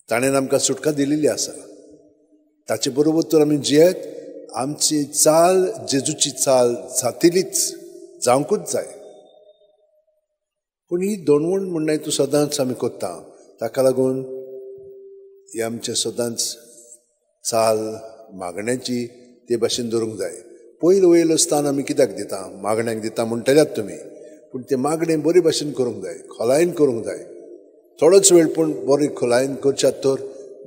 ताणें आमकां सुटका दिलेली आसा. ताचे बरोबर तर आमी जियेत आमची चाल जेजूची चाल जातलीच जावंकूच जाय. पूण ही दोणवण म्हणणें तूं सदांच आमी करता. ताका लागून ही आमचे सदांच चाल मागण्याची ते भाशेन दवरूंक जाय. वयलो स्थान आमी कित्याक दिता? मागण्यांक दिता म्हणटल्यात तुमी, पूण तें मागणें बरे भाशेन करूंक जाय, खोलायेन करूंक जाय. थोडोच वेळ पूण बरी खोलायेन करच्यात तर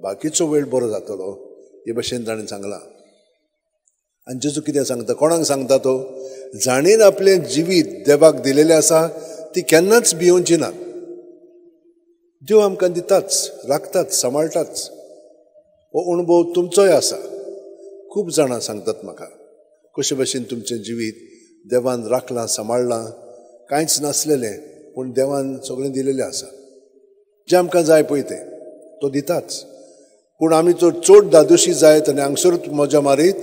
बाकीचो वेळ बरो जातलो हे भाशेन ताणें सांगलां. आनी जेजू कितें सांगता? कोणाक सांगता तो? जाणीन आपलें जिवीत देवाक दिलेलें आसा ती केन्नाच भिवची ना. देव आमकां दिताच, राखताच, सांबाळटाच. हो अणभव तुमचोय आसा. खूब जाणां सांगतात म्हाका कशे भाशेन तुमचें जिवीत देवान राखलां, सांबाळलां. कांयच नासलेलें पूण देवान सगळें दिलेलें आसा. जें आमकां जाय पळय तें तो दिताच. पूण आमी जर चड दादोशी जायत आनी हांगसरूच मजा मारीत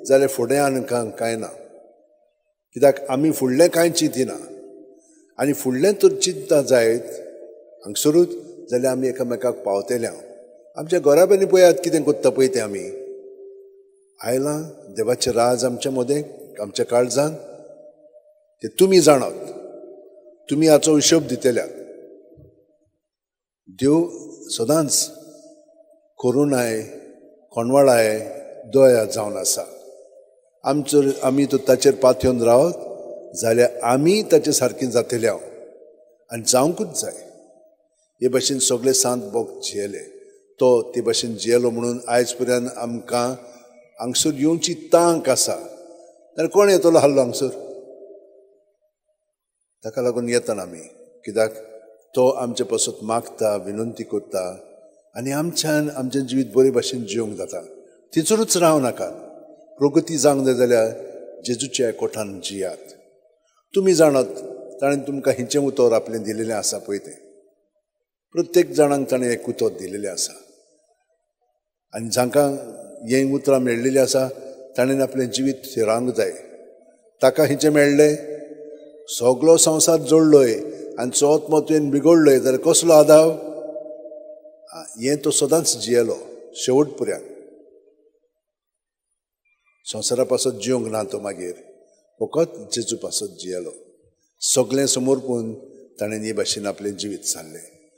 जाल्यार फुडें आमकां कांय ना. कित्याक आमी फुडलें कांय चिंतिना. आनी फुडलें तर चिंता जायत हांगसरूच जाल्यार आमी एकामेकाक पावतले. आमच्या घोराब्यांनी पळयात कितें कोत्ता पळय तें आमी. आयलां देवाचें राज आमच्या मदें, आमच्या काळजान. तें तुमी जाणात. तुमी हाचो हिशोब दितल्यात. देव सदांच करुणाय, कोणवाळाय, दया जावन आसा. आमी तर ताचेर पातयेवन रावत जाल्यार आमी ताचे सारकीं जातले आनी जावंकूच जाय. हे भाशेन सगळे सांत भोग जियेले. तो ते भाशेन जियेलो म्हणून आयज पर्यंत आमकां हांगसर येवची तांक आसा. जाल्यार कोण येतलो हाल्लो हांगसर? ताका लागून येतना आमी, कित्याक तो आमचे पासून मागता, विनंती करता आनी आमच्यान आमचें जिवीत बरे भाशेन जिवंक जाता. थिचरूच राव नाका. प्रगती जावंक जाय जाल्यार जेजूच्या कोठान जियात. तुमी जाणात ताणें तुमकां हिंचें उतर आपलें दिलेलें आसा पळय तें. प्रत्येक जाणांक ताणें एक उतर दिलेलें आसा. आनी जांकां हें उतरां मेळिल्लीं आसा ताणें आपलें जिवीत रावंक जाय. ताका हिंचें मेळ्ळें, सगळो संवसार जोडलोय आनी चवथ तुवें बिगडलोय जाल्यार कसलो आदाव? हें तो सदांच जियेलो शेवट पर्यंत. संवसारा पासत जिवंक ना तो मागीर, फकत जेजू पासत जियेलो. सगळें समोर पळोवन ताणें हे भाशेन आपलें जिवीत सांगलें.